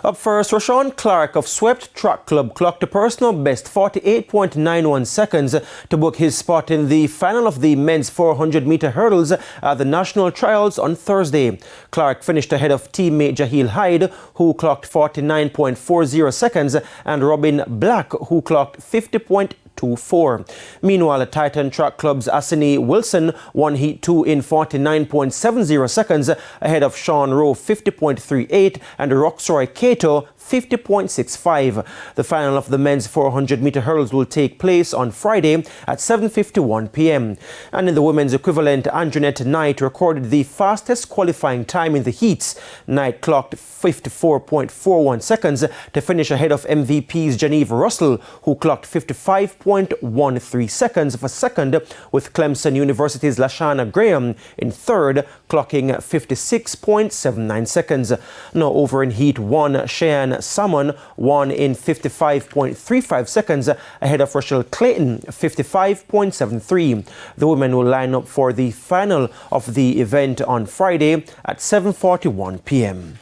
Up first, Roshawn Clarke of Swept Track Club clocked a personal best 48.91 seconds to book his spot in the final of the men's 400-meter hurdles at the national trials on Thursday. Clarke finished ahead of teammate Jahil Hyde, who clocked 49.40 seconds, and Robin Black, who clocked 50.24. Meanwhile, Titan Track Club's Asini Wilson won Heat 2 in 49.70 seconds ahead of Sean Rowe 50.38 and Roxroy Cato 50.65. The final of the men's 400-meter hurdles will take place on Friday at 7:51 p.m. And in the women's equivalent, Anjanette Knight recorded the fastest qualifying time in the heats. Knight clocked 54.41 seconds to finish ahead of MVP's Geneva Russell, who clocked 55.13 seconds for second, with Clemson University's Lashana Graham in third, clocking 56.79 seconds. Now over in Heat 1, Cheyenne Salmon won in 55.35 seconds ahead of Rochelle Clayton 55.73. The women will line up for the final of the event on Friday at 7:41 p.m.